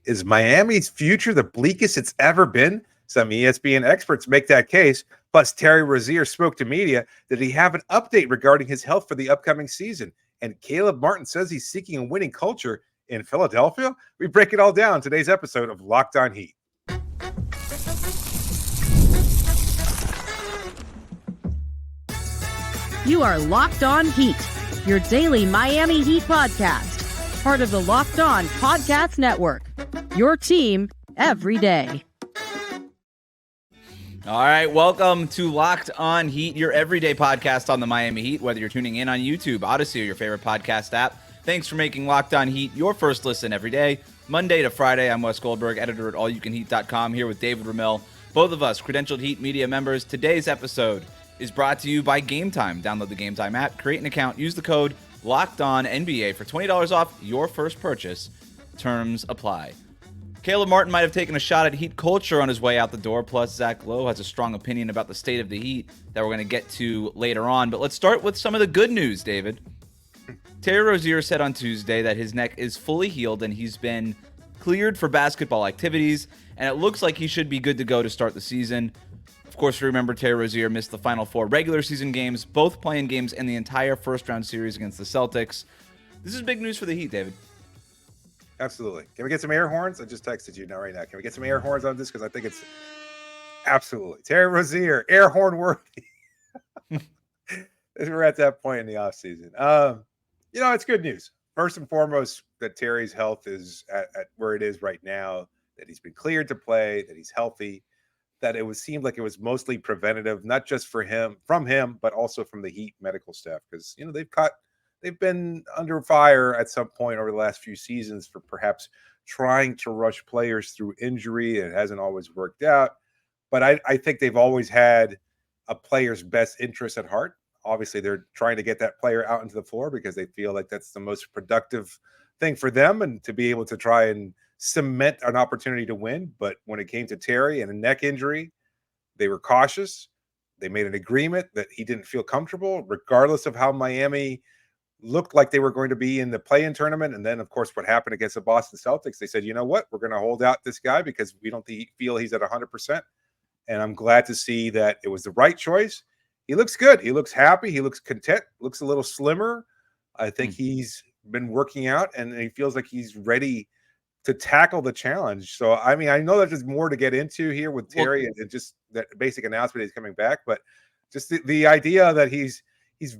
Is Miami's future the bleakest it's ever been? Some ESPN experts make that case. Plus, Terry Rozier spoke to media that he have an update regarding his health for the upcoming season. And Caleb Martin says he's seeking a winning culture in Philadelphia. We break it all down in today's episode of Locked On Heat. You are Locked On Heat, your daily Miami Heat podcast, part of the Locked On Podcast Network, your team every day. All right, welcome to Locked On Heat, your everyday podcast on the Miami Heat, whether you're tuning in on YouTube, Odyssey, or your favorite podcast app. Thanks for making Locked On Heat your first listen every day. Monday to Friday, I'm Wes Goldberg, editor at allyoucanheat.com, here with David Ramil, both of us credentialed Heat media members. Today's episode is brought to you by Game Time. Download the Game Time app, create an account, use the code LOCKEDONNBA for $20 off your first purchase. Terms apply. Caleb Martin might have taken a shot at Heat culture on his way out the door, plus Zach Lowe has a strong opinion about the state of the Heat that we're going to get to later on. But let's start with some of the good news, David. Terry Rozier said on Tuesday that his neck is fully healed and he's been cleared for basketball activities, and it looks like he should be good to go to start the season. Of course, remember Terry Rozier missed the final 4 regular season games, both play-in games, and the entire first-round series against the Celtics. This is big news for the Heat, David. Absolutely. Can we get some air horns? I just texted you right now. Can we get some air horns on this? Because I think it's absolutely. Terry Rozier, air horn worthy. We're at that point in the offseason. It's good news. First and foremost, that Terry's health is at where it is right now, that he's been cleared to play, that he's healthy, that seemed like it was mostly preventative, not just from him, but also from the Heat medical staff. Because, they've been under fire at some point over the last few seasons for perhaps trying to rush players through injury. It hasn't always worked out. But I think they've always had a player's best interest at heart. Obviously, they're trying to get that player out into the floor because they feel like that's the most productive thing for them and to be able to try and cement an opportunity to win. But when it came to Terry and a neck injury, they were cautious. They made an agreement that he didn't feel comfortable, regardless of how Miami looked like they were going to be in the play-in tournament. And then, of course, what happened against the Boston Celtics, they said, you know what, we're going to hold out this guy because we don't feel he's at 100%. And I'm glad to see that it was the right choice. He looks good. He looks happy. He looks content, looks a little slimmer. I think he's been working out and he feels like he's ready to tackle the challenge. So, I mean, I know that there's more to get into here with Terry and just that basic announcement he's coming back, but just the idea that he's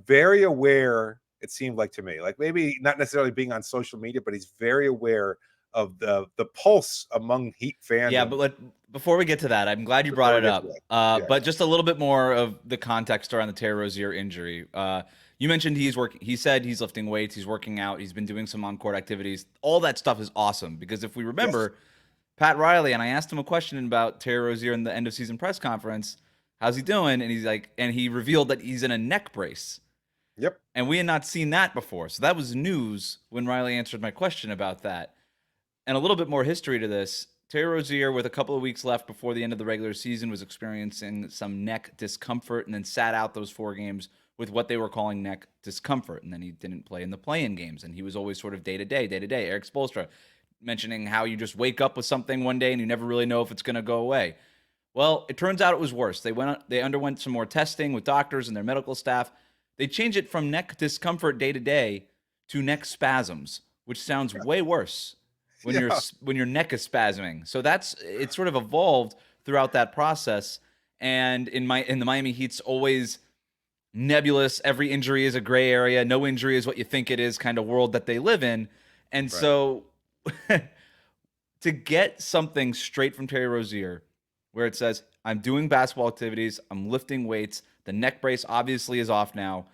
very aware, it seemed like to me, like maybe not necessarily being on social media, but he's very aware of the pulse among Heat fans. Yeah, but before we get to that, I'm glad you brought it up. But just a little bit more of the context around the Terry Rozier injury. You mentioned he said he's lifting weights, he's working out, he's been doing some on-court activities. All that stuff is awesome because if we remember, Pat Riley, and I asked him a question about Terry Rozier in the end of season press conference, how's he doing? And he's like, and he revealed that he's in a neck brace. Yep. And we had not seen that before. So that was news when Riley answered my question about that. And a little bit more history to this. Terry Rozier, with a couple of weeks left before the end of the regular season, was experiencing some neck discomfort and then sat out those 4 games with what they were calling neck discomfort. And then he didn't play in the play-in games. And he was always sort of day-to-day. Eric Spoelstra mentioning how you just wake up with something one day and you never really know if it's going to go away. Well, it turns out it was worse. They underwent some more testing with doctors and their medical staff. They changed it from neck discomfort day-to-day to neck spasms, which sounds way worse when your neck is spasming. So it's sort of evolved throughout that process. And in the Miami Heat's always nebulous, every injury is a gray area, no injury is what you think it is kind of world that they live in. And so to get something straight from Terry Rozier where it says, I'm doing basketball activities, I'm lifting weights, the neck brace obviously is off now,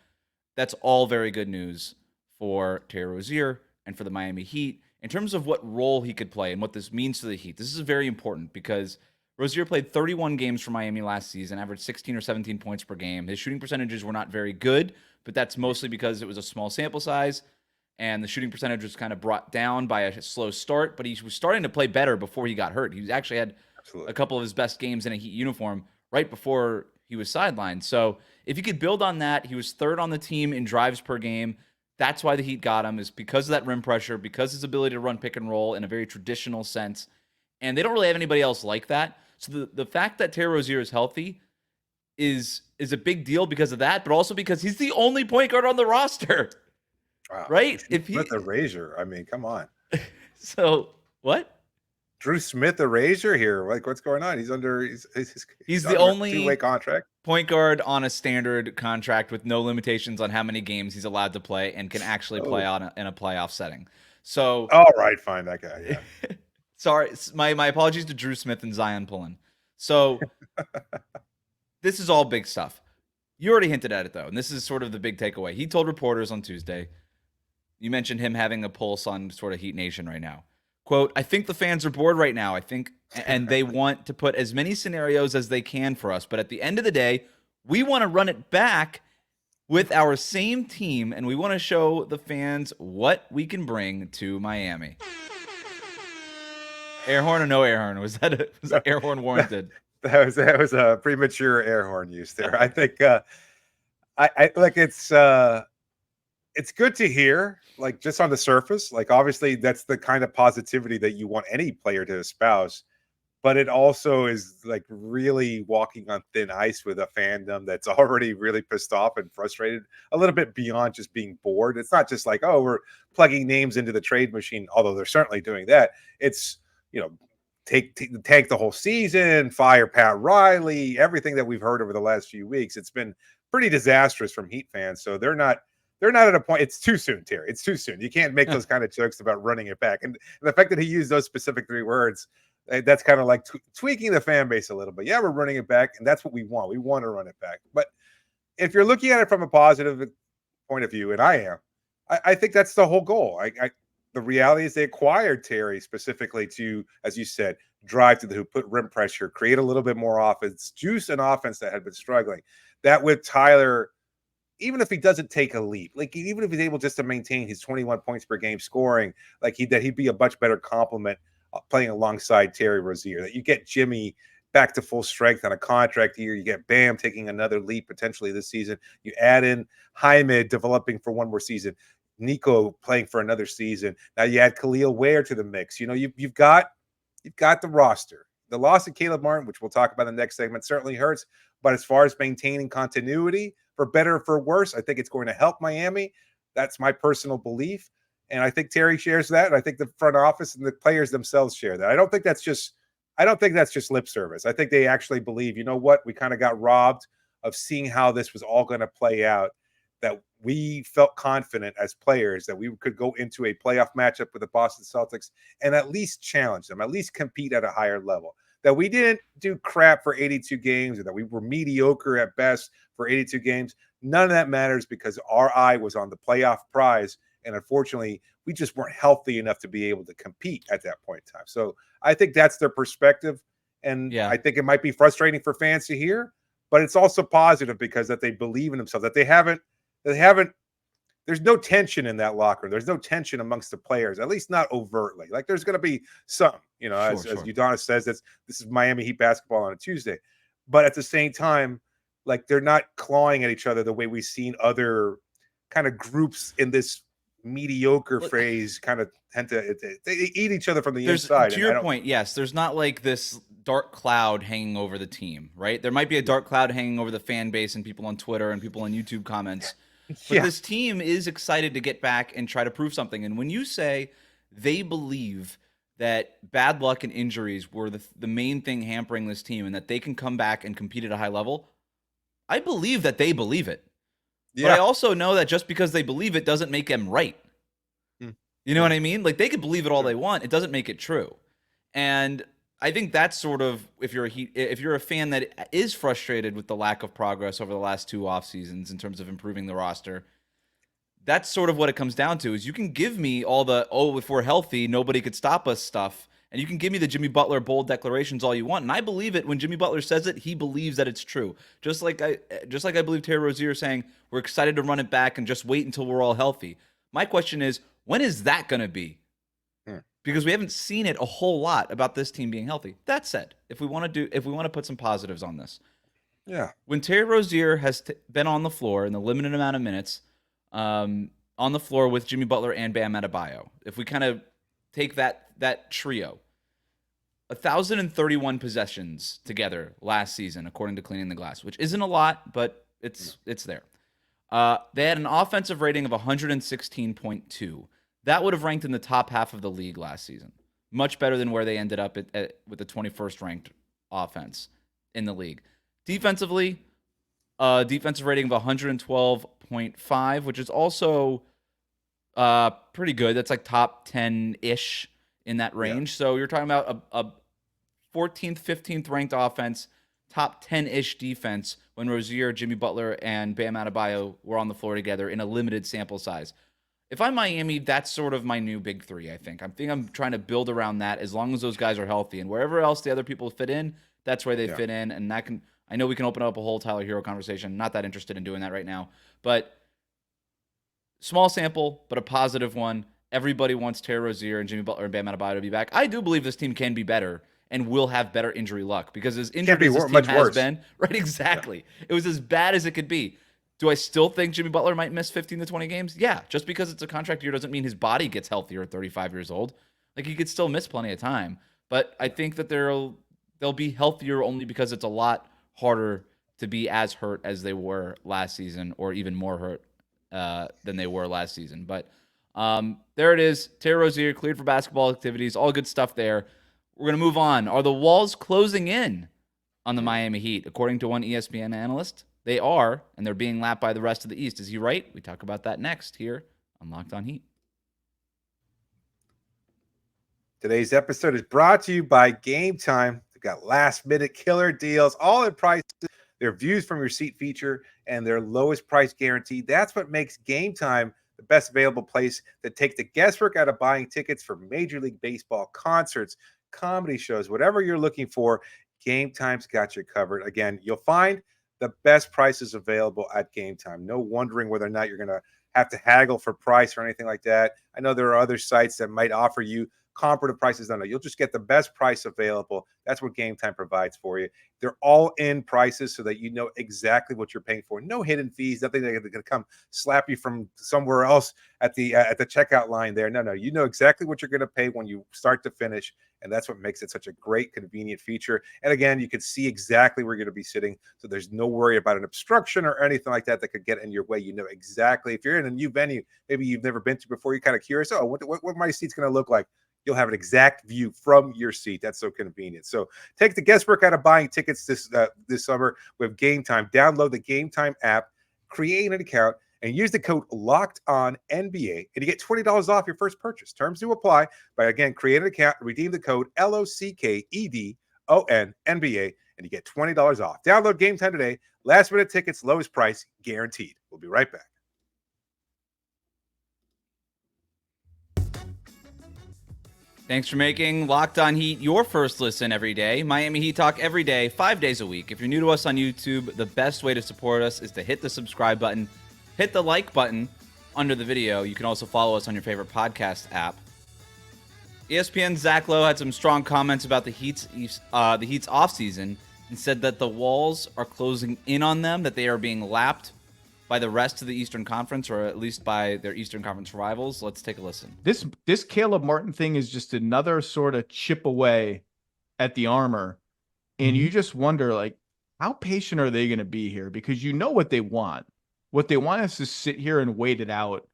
that's all very good news for Terry Rozier and for the Miami Heat. In terms of what role he could play and what this means to the Heat, this is very important because Rozier played 31 games for Miami last season, averaged 16 or 17 points per game. His shooting percentages were not very good, but that's mostly because it was a small sample size, and the shooting percentage was kind of brought down by a slow start, but he was starting to play better before he got hurt. He actually had a couple of his best games in a Heat uniform right before he was sidelined. So if you could build on that, he was 3rd on the team in drives per game, That's why the Heat got him, is because of that rim pressure, because his ability to run pick and roll in a very traditional sense. And they don't really have anybody else like that. So the fact that Terry Rozier is healthy is a big deal because of that, but also because he's the only point guard on the roster. Wow. Right? If he with the Rozier, I mean, come on. So what? Drew Smith, the Rozier here. Like, what's going on? He's the under only two-way contract point guard on a standard contract with no limitations on how many games he's allowed to play and can actually play in a playoff setting. So, all right, fine, that guy. Yeah. Sorry, my apologies to Drew Smith and Zion Pullen. So, this is all big stuff. You already hinted at it though, and this is sort of the big takeaway. He told reporters on Tuesday. You mentioned him having a pulse on sort of Heat Nation right now. Quote, I think the fans are bored right now. And they want to put as many scenarios as they can for us. But at the end of the day, we want to run it back with our same team, and we want to show the fans what we can bring to Miami. Air horn or no air horn? Was that air horn warranted? That was a premature air horn use there. I think I like it's good to hear, like, just on the surface. Like, obviously that's the kind of positivity that you want any player to espouse, but it also is like really walking on thin ice with a fandom that's already really pissed off and frustrated, a little bit beyond just being bored. It's not just like, oh, we're plugging names into the trade machine, although they're certainly doing that. It's, tank the whole season, fire Pat Riley, everything that we've heard over the last few weeks. It's been pretty disastrous from Heat fans. So they're not at a point. It's too soon, Terry. It's too soon. You can't make those kind of jokes about running it back. And the fact that he used those specific three words, that's kind of like tweaking the fan base a little bit. Yeah, we're running it back, and that's what we want. We want to run it back. But if you're looking at it from a positive point of view, and I think that's the whole goal. The reality is they acquired Terry specifically to, as you said, drive to the hoop, put rim pressure, create a little bit more offense, juice an offense that had been struggling. That with Tyler, even if he doesn't take a leap, like even if he's able just to maintain his 21 points per game scoring, like he'd be a much better complement playing alongside Terry Rozier. That you get Jimmy back to full strength on a contract year. You get Bam taking another leap potentially this season. You add in Jaime developing for one more season. Nico playing for another season. Now you add Khalil Ware to the mix. You've got the roster. The loss of Caleb Martin, which we'll talk about in the next segment, certainly hurts. But as far as maintaining continuity, for better or for worse, I think it's going to help Miami. That's my personal belief. And I think Terry shares that. And I think the front office and the players themselves share that. I don't think that's just lip service. I think they actually believe, you know what? We kind of got robbed of seeing how this was all going to play out, that we felt confident as players that we could go into a playoff matchup with the Boston Celtics and at least challenge them, at least compete at a higher level. That we didn't do crap for 82 games, or that we were mediocre at best for 82 games. None of that matters because our eye was on the playoff prize. And unfortunately, we just weren't healthy enough to be able to compete at that point in time. So I think that's their perspective. And yeah, I think it might be frustrating for fans to hear, but it's also positive because that they believe in themselves, that they haven't, there's no tension in that locker room. There's no tension amongst the players, at least not overtly. Like there's going to be some, as Udonis says, this is Miami Heat basketball on a Tuesday. But at the same time, like they're not clawing at each other the way we've seen other kind of groups in this mediocre phrase kind of tend to they eat each other from the inside. To your point, yes, there's not like this dark cloud hanging over the team, right? There might be a dark cloud hanging over the fan base and people on Twitter and people on YouTube comments. But this team is excited to get back and try to prove something. And when you say they believe that bad luck and injuries were the main thing hampering this team and that they can come back and compete at a high level, I believe that they believe it. Yeah. But I also know that just because they believe it doesn't make them right. You know what I mean? Like they could believe it all they want. It doesn't make it true. And I think that's sort of, if you're a fan that is frustrated with the lack of progress over the last two off seasons in terms of improving the roster, that's sort of what it comes down to. Is you can give me all the, if we're healthy, nobody could stop us stuff. And you can give me the Jimmy Butler bold declarations all you want. And I believe it. When Jimmy Butler says it, he believes that it's true. Just like I believe Terry Rozier saying, we're excited to run it back and just wait until we're all healthy. My question is, when is that going to be? Because we haven't seen it a whole lot about this team being healthy. That said, if we want to put some positives on this, when Terry Rozier has been on the floor in the limited amount of minutes, on the floor with Jimmy Butler and Bam Adebayo. If we kind of take that trio, 1,031 possessions together last season, according to Cleaning the Glass, which isn't a lot, but it's there. They had an offensive rating of 116.2. That would have ranked in the top half of the league last season. Much better than where they ended up with the 21st ranked offense in the league. Defensively, defensive rating of 112.5, which is also pretty good. That's like top 10-ish in that range. So you're talking about a 14th, 15th ranked offense, top 10-ish defense when Rozier, Jimmy Butler, and Bam Adebayo were on the floor together in a limited sample size. If I'm Miami, that's sort of my new big three, I think. I'm trying to build around that as long as those guys are healthy. And wherever else the other people fit in, that's where they fit in. And I know we can open up a whole Tyler Hero conversation. Not that interested in doing that right now. But small sample, but a positive one. Everybody wants Terry Rozier and Jimmy Butler and Bam Adebayo to be back. I do believe this team can be better and will have better injury luck because as injured as this team has been, right? Exactly. Yeah. It was as bad as it could be. Do I still think Jimmy Butler might miss 15 to 20 games? Yeah. Just because it's a contract year doesn't mean his body gets healthier at 35 years old. Like he could still miss plenty of time. But I think that they'll be healthier only because it's a lot harder to be as hurt as they were last season or even more hurt than they were last season. But there it is. Terry Rozier cleared for basketball activities. All good stuff there. We're going to move on. Are the walls closing in on the Miami Heat? According to one ESPN analyst, they are, and they're being lapped by the rest of the East. Is he right? We talk about that next here on Locked On Heat. Today's episode is brought to you by Game Time. They've got last-minute killer deals, all in prices, their views from your seat feature, and their lowest price guarantee. That's what makes Game Time the best available place to take the guesswork out of buying tickets for Major League Baseball, concerts, comedy shows, whatever you're looking for. Game Time's got you covered. Again, you'll find the best prices available at Game Time. No wondering whether or not you're going to have to haggle for price or anything like that. I know there are other sites that might offer you comparative prices. No, you'll just get the best price available. That's what Game Time provides for you. They're all in prices so that you know exactly what you're paying for. No hidden fees, nothing that's going to come slap you from somewhere else at the checkout line there. No, you know exactly what you're going to pay when you start to finish, and that's what makes it such a great, convenient feature. And again, you can see exactly where you're going to be sitting, so there's no worry about an obstruction or anything like that could get in your way. You know exactly. If you're in a new venue, maybe you've never been to before, you're kind of curious, what my seat's going to look like. You'll have an exact view from your seat. That's so convenient. So take the guesswork out of buying tickets this summer with Game Time. Download the Game Time app, create an account, and use the code LOCKEDONNBA, and you get $20 off your first purchase. Terms do apply. By again, create an account, redeem the code LOCKEDONNBA, and you get $20 off. Download Game Time today. Last minute tickets, lowest price guaranteed. We'll be right back. Thanks for making Locked On Heat your first listen every day. Miami Heat talk every day, 5 days a week. If you're new to us on YouTube, the best way to support us is to hit the subscribe button, hit the like button under the video. You can also follow us on your favorite podcast app. ESPN's Zach Lowe had some strong comments about the Heat's offseason and said that the walls are closing in on them, that they are being lapped by the rest of the Eastern Conference, or at least by their Eastern Conference rivals. Let's take a listen. This Caleb Martin thing is just another sort of chip away at the armor. And you just wonder, like, how patient are they going to be here? Because you know what they want. What they want is to sit here and wait it out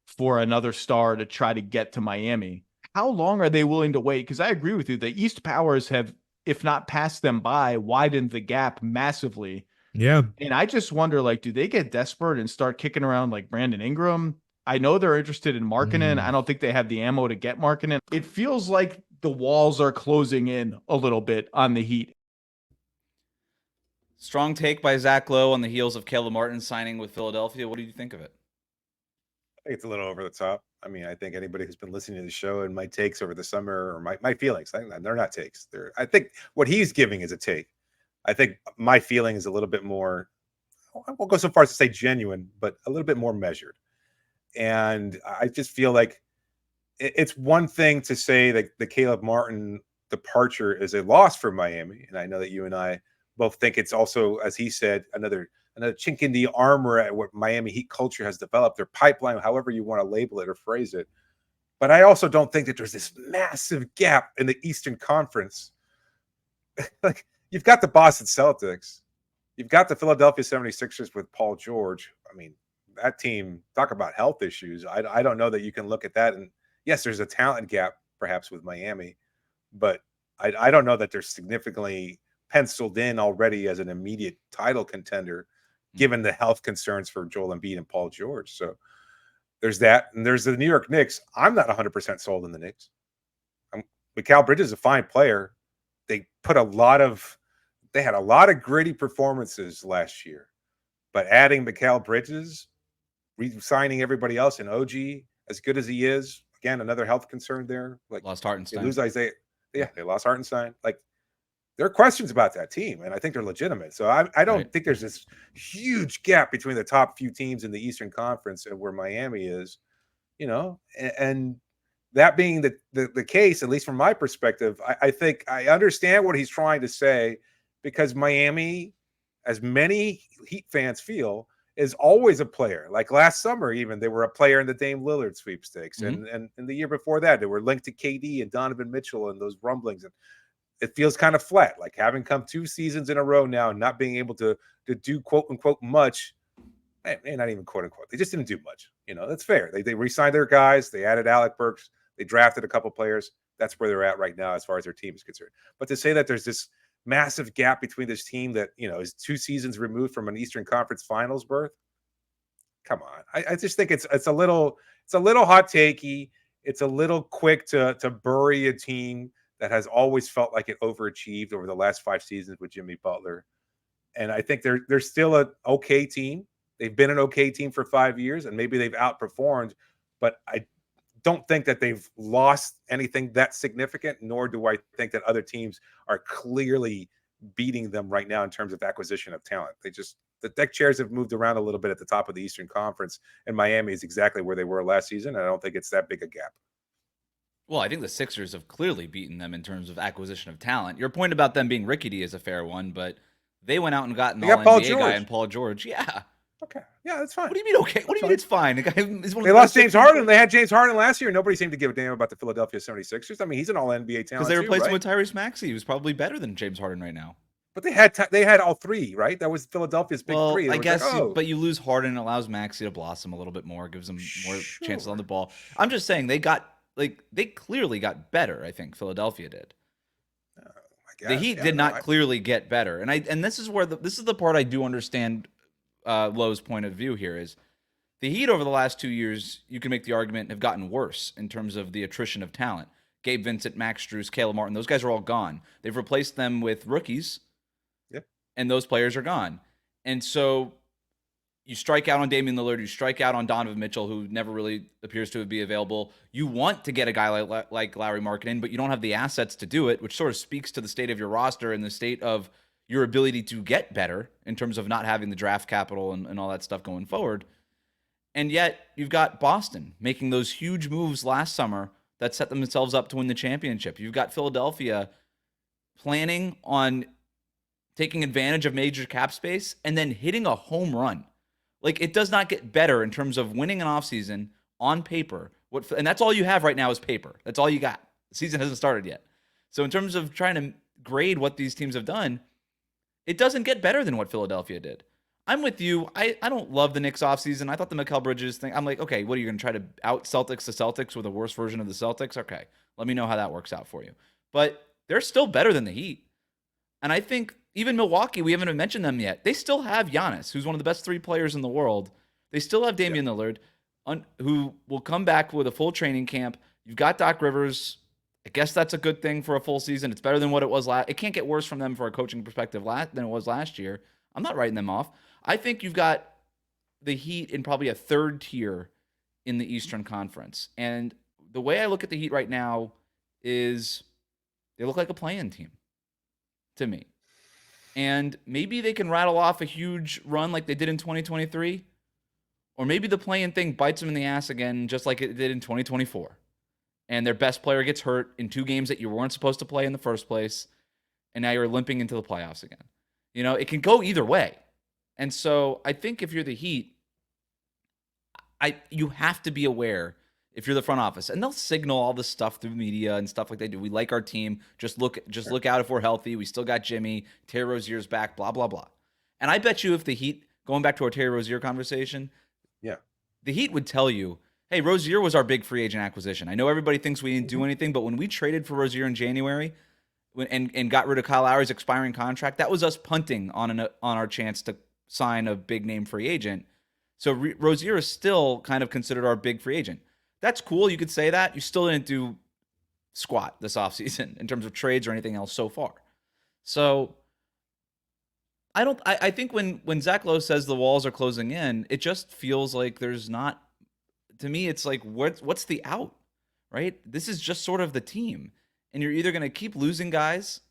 for another star to try to get to Miami. How long are they willing to wait? Because I agree with you. The East powers have, if not passed them by, widened the gap massively. Yeah. And I just wonder, like, do they get desperate and start kicking around like Brandon Ingram? I know they're interested in Markkanen. I don't think they have the ammo to get Markkanen. It feels like the walls are closing in a little bit on the Heat. Strong take by Zach Lowe on the heels of Caleb Martin signing with Philadelphia. What do you think of it? I think it's a little over the top. I mean, I think anybody who's been listening to the show and my takes over the summer, or my feelings, they're not takes. I think what he's giving is a take. I think my feeling is a little bit more, I won't go so far as to say genuine, but a little bit more measured. And I just feel like it's one thing to say that the Caleb Martin departure is a loss for Miami. And I know that you and I both think it's also, as he said, another another chink in the armor at what Miami Heat culture has developed, their pipeline, however you want to label it or phrase it. But I also don't think that there's this massive gap in the Eastern Conference. Like, you've got the Boston Celtics, you've got the Philadelphia 76ers with Paul George. I mean, that team, talk about health issues. I don't know that you can look at that. And yes, there's a talent gap perhaps with Miami, but I don't know that they're significantly penciled in already as an immediate title contender, given the health concerns for Joel Embiid and Paul George. So there's that. And there's the New York Knicks. I'm not 100% sold in the Knicks. Mikal Bridges is a fine player. They had a lot of gritty performances last year, but adding Mikal Bridges, re-signing everybody else, and OG, as good as he is, again, another health concern there. Like, lost Hartenstein. They lose Isaiah. Yeah, they lost Hartenstein. Like, there are questions about that team, and I think they're legitimate. So I don't think there's this huge gap between the top few teams in the Eastern Conference and where Miami is, and that being the case, at least from my perspective, I think I understand what he's trying to say, because Miami, as many Heat fans feel, is always a player. Like last summer, even, they were a player in the Dame Lillard sweepstakes. And the year before that, they were linked to KD and Donovan Mitchell and those rumblings. And it feels kind of flat, like having come 2 seasons in a row now and not being able to do quote unquote much. Not even quote unquote. They just didn't do much. That's fair. They re-signed their guys. They added Alec Burks. They drafted a couple players. That's where they're at right now as far as their team is concerned. But to say that there's this massive gap between this team that, is 2 seasons removed from an Eastern Conference Finals berth, come on. I just think it's a little hot takey. It's a little quick to bury a team that has always felt like it overachieved over the last 5 seasons with Jimmy Butler. And I think they're still an okay team. They've been an okay team for 5 years, and maybe they've outperformed, but I don't think that they've lost anything that significant, nor do I think that other teams are clearly beating them right now in terms of acquisition of talent. The deck chairs have moved around a little bit at the top of the Eastern Conference, and Miami is exactly where they were last season. And I don't think it's that big a gap. Well, I think the Sixers have clearly beaten them in terms of acquisition of talent. Your point about them being rickety is a fair one, but they went out and got an all-NBA guy and Paul George. Yeah. Okay. Yeah, that's fine. What do you mean okay? What do you mean it's fine? The guy is one of they lost James Harden. They had James Harden last year. Nobody seemed to give a damn about the Philadelphia 76ers. I mean, he's an all-NBA talent because they replaced him with Tyrese Maxey, who's probably better than James Harden right now. But they had all 3, right? That was Philadelphia's big 3. I guess, but you lose Harden, allows Maxey to blossom a little bit more, gives them more chances on the ball. I'm just saying they clearly got better. I think Philadelphia did. The Heat did not clearly get better, and this is where this is the part I do understand. Lowe's point of view here is the Heat over the last 2 years, you can make the argument, have gotten worse in terms of the attrition of talent. Gabe Vincent, Max Strus, Caleb Martin, those guys are all gone. They've replaced them with rookies, and those players are gone. And so you strike out on Damian Lillard, you strike out on Donovan Mitchell, who never really appears to be available. You want to get a guy like Lauri Markkanen, but you don't have the assets to do it, which sort of speaks to the state of your roster and the state of your ability to get better in terms of not having the draft capital and all that stuff going forward. And yet you've got Boston making those huge moves last summer that set themselves up to win the championship. You've got Philadelphia planning on taking advantage of major cap space and then hitting a home run. Like, it does not get better in terms of winning an offseason on paper. And that's all you have right now is paper. That's all you got. The season hasn't started yet. So in terms of trying to grade what these teams have done, it doesn't get better than what Philadelphia did. I'm with you. I don't love the Knicks offseason. I thought the Mikal Bridges thing, I'm like, okay, what are you going to try to out Celtics the Celtics with a worse version of the Celtics? Okay, let me know how that works out for you. But they're still better than the Heat. And I think even Milwaukee, we haven't even mentioned them yet. They still have Giannis, who's one of the best 3 players in the world. They still have Damian Lillard, who will come back with a full training camp. You've got Doc Rivers. I guess that's a good thing for a full season. It's better than what it was last. It can't get worse from them for a coaching perspective than it was last year. I'm not writing them off. I think you've got the Heat in probably a 3rd tier in the Eastern Conference. And the way I look at the Heat right now is they look like a play-in team to me. And maybe they can rattle off a huge run like they did in 2023. Or maybe the play-in thing bites them in the ass again, just like it did in 2024. And their best player gets hurt in 2 games that you weren't supposed to play in the first place. And now you're limping into the playoffs again. It can go either way. And so I think if you're the Heat, you have to be aware if you're the front office, and they'll signal all this stuff through media and stuff like they do. We like our team. Just look out if we're healthy. We still got Jimmy. Terry Rozier's back. Blah blah blah. And I bet you if the Heat, going back to our Terry Rozier conversation, Yeah. the Heat would tell you, hey, Rozier was our big free agent acquisition. I know everybody thinks we didn't do anything, but when we traded for Rozier in January and got rid of Kyle Lowry's expiring contract, that was us punting on our chance to sign a big name free agent. So Rozier is still kind of considered our big free agent. That's cool. You could say that. You still didn't do squat this offseason in terms of trades or anything else so far. So I think when Zach Lowe says the walls are closing in, it just feels like there's not, to me, it's like, what's the out, right? This is just sort of the team. And you're either going to keep losing guys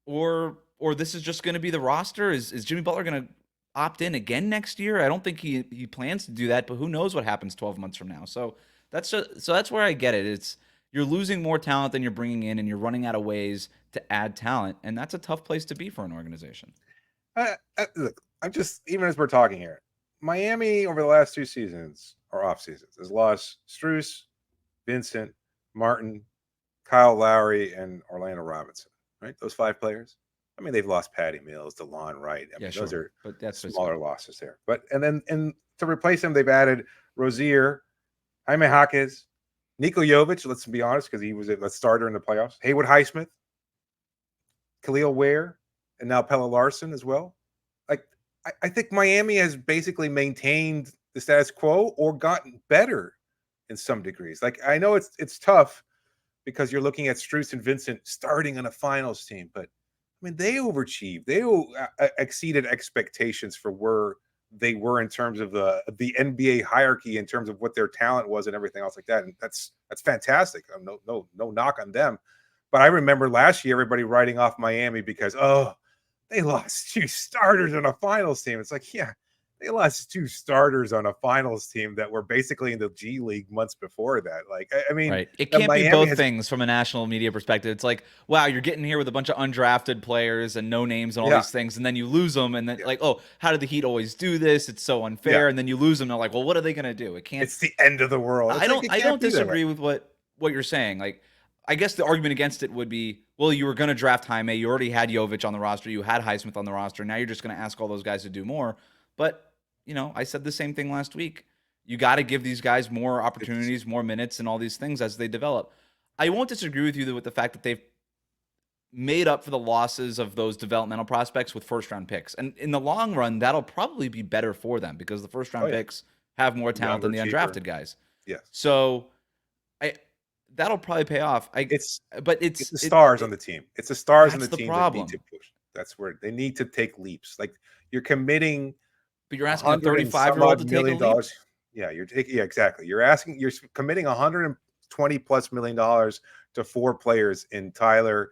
or this is just going to be the roster. Is Jimmy Butler going to opt in again next year? I don't think he plans to do that, but who knows what happens 12 months from now. So that's where I get it. It's you're losing more talent than you're bringing in, and you're running out of ways to add talent, and that's a tough place to be for an organization. Look, I'm just, even as we're talking here, Miami over the last 2 seasons or off seasons has lost Strus, Vincent, Martin, Kyle Lowry, and Orlando Robinson, right? Those 5 players. I mean, they've lost Patty Mills, DeLon Wright. I mean, those are but that's smaller losses there. But and to replace them, they've added Rozier, Jaime Jaquez, Niko Jovic. Let's be honest, because he was a starter in the playoffs. Haywood Highsmith, Khalil Ware, and now Pella Larson as well. Like, I think Miami has basically maintained the status quo or gotten better in some degrees. Like, I know it's tough because you're looking at Strus and Vincent starting on a finals team, but I mean, they overachieved. They exceeded expectations for where they were in terms of the NBA hierarchy, in terms of what their talent was and everything else like that. And that's fantastic. No knock on them. But I remember last year, everybody writing off Miami because, they lost 2 starters on a finals team. It's like, yeah, they lost 2 starters on a finals team that were basically in the G League months before that. Like, I mean, right. It can't be both things from a national media perspective. It's like, wow, you're getting here with a bunch of undrafted players and no names and all these things, and then you lose them, and then like, oh, how did the Heat always do this? It's so unfair. And then you lose them. And they're like, well, what are they going to do? It can't. It's the end of the world. I don't disagree with what you're saying. Like, I guess the argument against it would be, well, you were going to draft Jaime. You already had Jovic on the roster. You had Highsmith on the roster. Now you're just going to ask all those guys to do more. But I said the same thing last week. You got to give these guys more opportunities, more minutes, and all these things as they develop. I won't disagree with you with the fact that they've made up for the losses of those developmental prospects with first-round picks. And in the long run, that'll probably be better for them because the first-round picks have more talent than the undrafted guys. Yes. So that'll probably pay off. It's the stars on the team. It's the stars on the team that need to push. That's where they need to take leaps. Like, you're committing. But you're asking a 35-year-old to take $1 million. Yeah, exactly. You're committing $120+ million to 4 players in Tyler,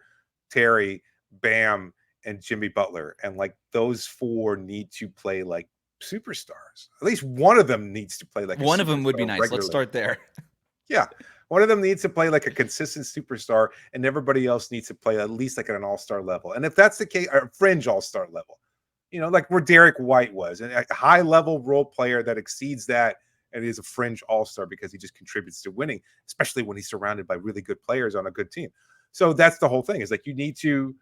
Terry, Bam, and Jimmy Butler. And like, those 4 need to play like superstars. At least one of them needs to play like one of them would be nice. Regularly. Let's start there. Yeah. One of them needs to play like a consistent superstar, and everybody else needs to play at least like at an all-star level. And if that's the case, or fringe all-star level, like where Derek White was, and a high-level role player that exceeds that, and is a fringe all-star because he just contributes to winning, especially when he's surrounded by really good players on a good team. So that's the whole thing, is like, you need to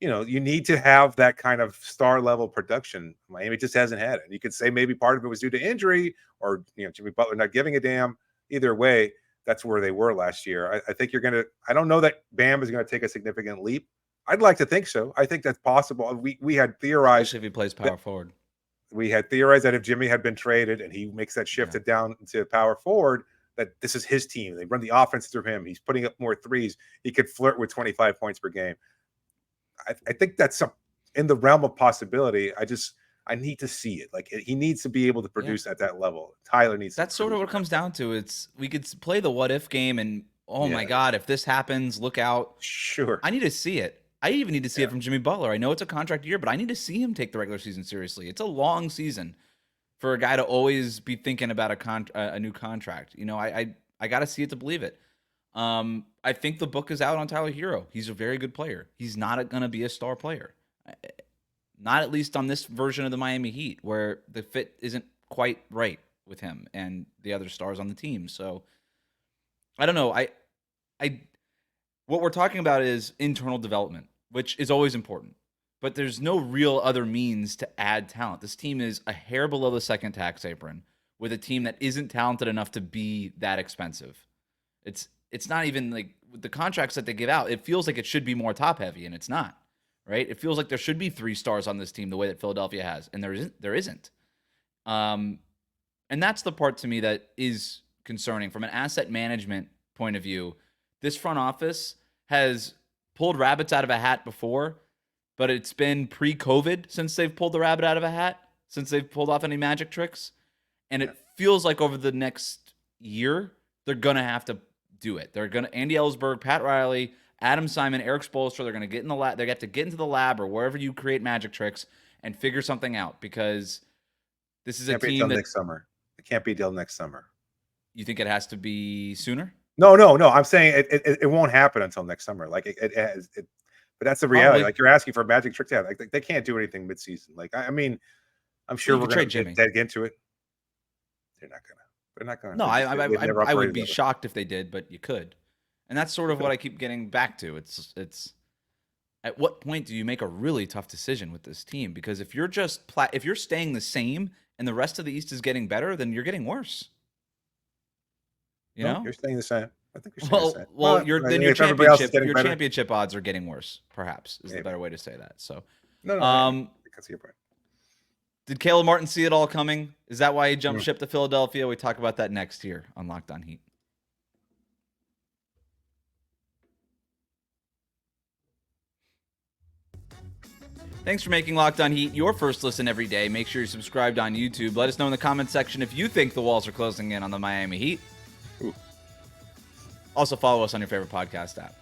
have that kind of star-level production. Miami just hasn't had it. And you could say maybe part of it was due to injury, or Jimmy Butler not giving a damn. Either way, that's where they were last year. I think I don't know that Bam is going to take a significant leap. I'd like to think so. I think that's possible. We had theorized, especially if he plays power forward. We had theorized that if Jimmy had been traded and he makes that shift down to power forward, that this is his team. They run the offense through him. He's putting up more threes. He could flirt with 25 points per game. I think that's in the realm of possibility. I need to see it. Like, he needs to be able to produce at that level. Tyler needs. That's sort of what it comes down to. We could play the what if game, and my God, if this happens, look out. Sure. I need to see it. I even need to see it from Jimmy Butler. I know it's a contract year, but I need to see him take the regular season seriously. It's a long season for a guy to always be thinking about a new contract. I got to see it to believe it. I think the book is out on Tyler Hero. He's a very good player. He's not going to be a star player. Not at least on this version of the Miami Heat, where the fit isn't quite right with him and the other stars on the team. So I don't know. What we're talking about is internal development, which is always important. But there's no real other means to add talent. This team is a hair below the second tax apron with a team that isn't talented enough to be that expensive. It's not even like with the contracts that they give out, it feels like it should be more top heavy, and it's not, right? It feels like there should be 3 stars on this team the way that Philadelphia has, and there isn't. And that's the part to me that is concerning from an asset management point of view. This front office has pulled rabbits out of a hat before, but it's been pre-COVID since they've pulled the rabbit out of a hat, since they've pulled off any magic tricks. And it feels like over the next year, they're going to have to do it. They're going to, Andy Ellsberg, Pat Riley, Adam Simon, Eric Spoelstra, they're going to get in the lab. They have to get into the lab or wherever you create magic tricks and figure something out, because this is a team that next summer. It can't be till next summer. You think it has to be sooner? No. I'm saying it won't happen until next summer. Like but that's the reality. Probably. Like you're asking for a magic trick. Like they can't do anything midseason. Like I mean, I'm sure we're going to get into it. They're not going to. They're not going to. No, I would be shocked if they did, but you could. And that's sort of what I keep getting back to. It's at what point do you make a really tough decision with this team? Because if you're if you're staying the same and the rest of the East is getting better, then you're getting worse. You know, you're staying the same. I think you're staying the same. Well, your championship odds are getting worse. Perhaps is the better way to say that. So, no, I see your point. Did Caleb Martin see it all coming? Is that why he jumped ship to Philadelphia? We talk about that next year on Locked On Heat. Thanks for making Locked On Heat your first listen every day. Make sure you're subscribed on YouTube. Let us know in the comment section if you think the walls are closing in on the Miami Heat. Ooh. Also, follow us on your favorite podcast app.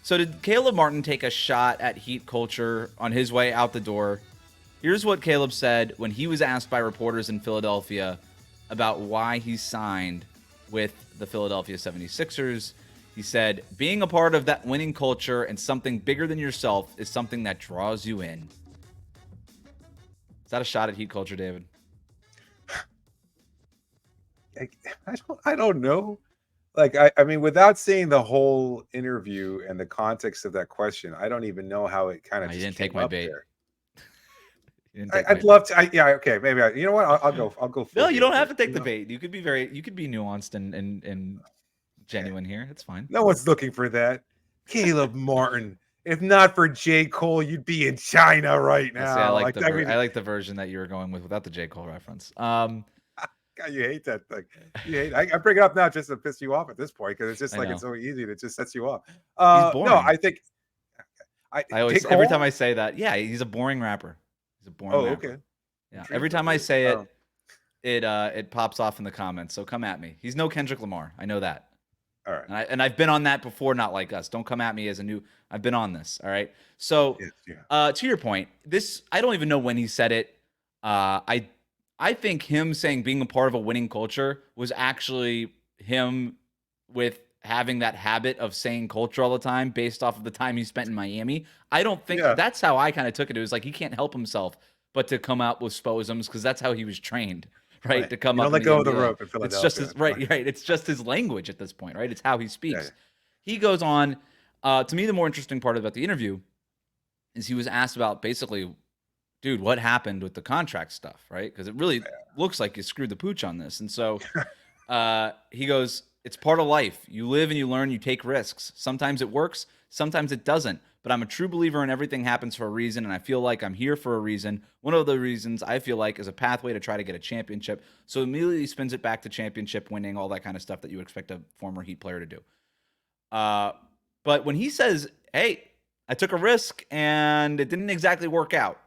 So did Caleb Martin take a shot at Heat culture on his way out the door? Here's what Caleb said when he was asked by reporters in Philadelphia about why he signed with the Philadelphia 76ers. He said, being a part of that winning culture and something bigger than yourself is something that draws you in. Is that a shot at Heat culture, David? I don't know. Like, I mean, without seeing the whole interview and the context of that question, I don't even know how it kind of. You didn't take my bait. I'd love to. Yeah, okay, maybe. You know what? I'll go. No, you don't have to take the bait. You could be nuanced and genuine here. It's fine. No one's looking for that. Caleb Martin. If not for J. Cole, you'd be in China right now. See, I like the version that you were going with without the J. Cole reference. God, you hate that thing. I bring it up now just to piss you off at this point because it's just like it's so easy that it just sets you off. He's boring. No, I think I always every time I say that, he's a boring rapper. He's a boring rapper. Okay. Yeah. Every time I say it, it pops off in the comments. So come at me. He's no Kendrick Lamar. I know that. All right. And I've been on that before, not like us. Don't come at me as I've been on this. All right. So to your point, I don't even know when he said it. I think him saying being a part of a winning culture was actually him with having that habit of saying culture all the time based off of the time he spent in Miami. I don't think that's how I kind of took it. It was like he can't help himself but to come out with sposums because that's how he was trained, right? To come up. Let go of the rope in Philadelphia. It's just his, right. It's just his language at this point, right? It's how he speaks. Yeah. He goes on. To me, the more interesting part about the interview is he was asked about basically, dude, what happened with the contract stuff, right? Because it really looks like you screwed the pooch on this. And so he goes, it's part of life. You live and you learn, you take risks. Sometimes it works, sometimes it doesn't. But I'm a true believer in everything happens for a reason, and I feel like I'm here for a reason. One of the reasons I feel like is a pathway to try to get a championship. So immediately spins it back to championship winning, all that kind of stuff that you would expect a former Heat player to do. But when he says, hey, I took a risk and it didn't exactly work out,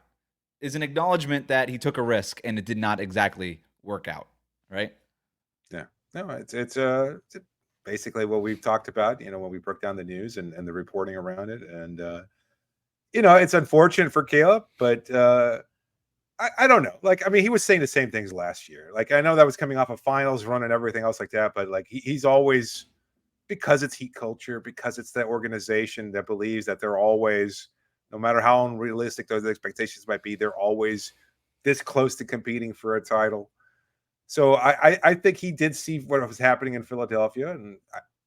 is an acknowledgement that he took a risk and it did not exactly work out, right? Yeah. No, it's basically what we've talked about, when we broke down the news and the reporting around it. And, it's unfortunate for Caleb, but I don't know. Like, I mean, he was saying the same things last year. Like, I know that was coming off a finals run and everything else like that, but like he's always, because it's Heat culture, because it's that organization that believes that they're always, no matter how unrealistic those expectations might be, they're always this close to competing for a title. So I think he did see what was happening in Philadelphia, and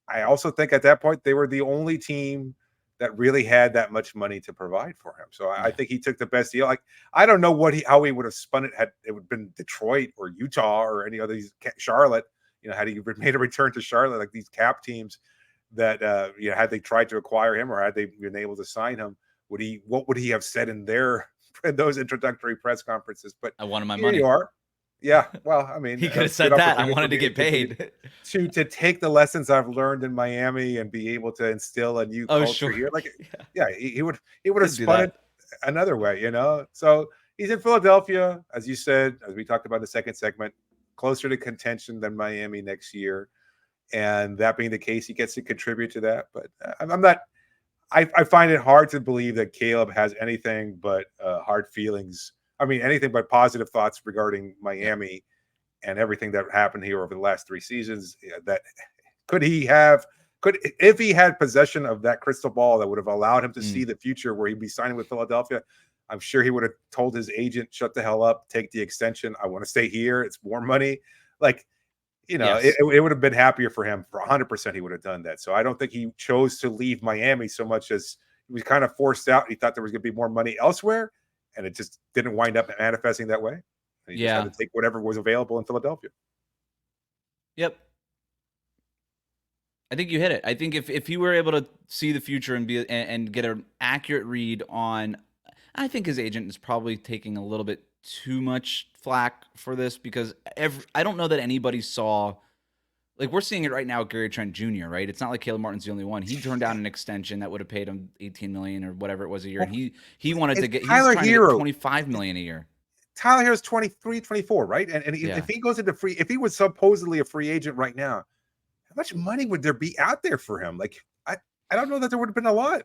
I also think at that point they were the only team that really had that much money to provide for him. So I think he took the best deal. Like, I don't know how he would have spun it had it would been Detroit or Utah or any other Charlotte. Had he made a return to Charlotte, like these cap teams that had they tried to acquire him or had they been able to sign him, what would he have said in those introductory press conferences? But I wanted my here money. You are. Yeah, well, I mean, he could have said that. I wanted to get paid. To take the lessons I've learned in Miami and be able to instill a new culture here. Like, he would have spun it another way, So he's in Philadelphia, as you said, as we talked about in the second segment, closer to contention than Miami next year. And that being the case, he gets to contribute to that. But I'm not. I find it hard to believe that Caleb has anything but hard feelings. I mean, anything but positive thoughts regarding Miami and everything that happened here over the last 3 seasons. That if he had possession of that crystal ball that would have allowed him to see the future where he'd be signing with Philadelphia, I'm sure he would have told his agent, shut the hell up, take the extension. I want to stay here. It's more money. Like, it would have been happier for him. For 100%, he would have done that. So I don't think he chose to leave Miami so much as he was kind of forced out. He thought there was going to be more money elsewhere, and it just didn't wind up manifesting that way. He just had to take whatever was available in Philadelphia. Yep. I think you hit it. I think if he were able to see the future and get an accurate read on, I think his agent is probably taking a little bit too much flack for this because I don't know that anybody saw, like, we're seeing it right now with Gary Trent Jr., right? It's not like Caleb Martin's the only one. He turned down an extension that would have paid him $18 million or whatever it was a year, and he wanted to get $25 million a year. Tyler Hero's 23, 24, right? And if he goes into if he was supposedly a free agent right now, how much money would there be out there for him? Like, I don't know that there would have been a lot.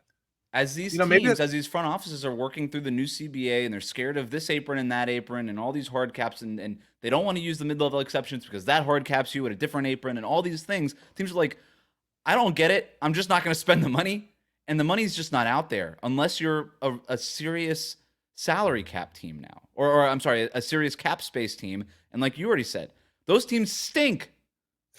As these teams, as these front offices are working through the new CBA and they're scared of this apron and that apron and all these hard caps and they don't want to use the mid-level exceptions because that hard caps you at a different apron and all these things, teams are like, I don't get it. I'm just not going to spend the money. And the money's just not out there unless you're a serious salary cap team now. Or I'm sorry, a serious cap space team. And like you already said, those teams stink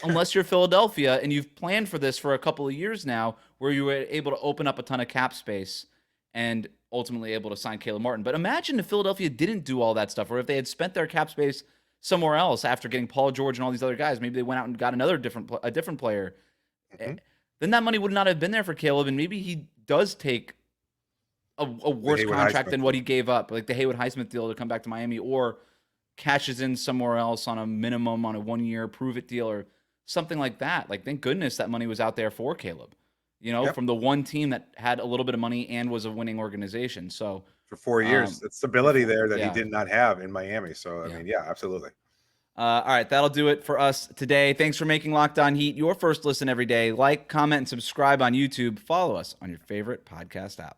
unless you're Philadelphia and you've planned for this for a couple of years now where you were able to open up a ton of cap space and ultimately able to sign Caleb Martin. But imagine if Philadelphia didn't do all that stuff, or if they had spent their cap space somewhere else after getting Paul George and all these other guys. Maybe they went out and got a different player. Mm-hmm. Then that money would not have been there for Caleb, and maybe he does take a worse contract than what he gave up, like the Haywood Highsmith deal to come back to Miami, or cashes in somewhere else on a minimum on a 1-year prove-it deal or something like that. Like, thank goodness that money was out there for Caleb, from the one team that had a little bit of money and was a winning organization. So for 4 years, it's stability there that he did not have in Miami. So, I mean, absolutely. All right, that'll do it for us today. Thanks for making Locked On Heat your first listen every day. Like, comment, and subscribe on YouTube. Follow us on your favorite podcast app.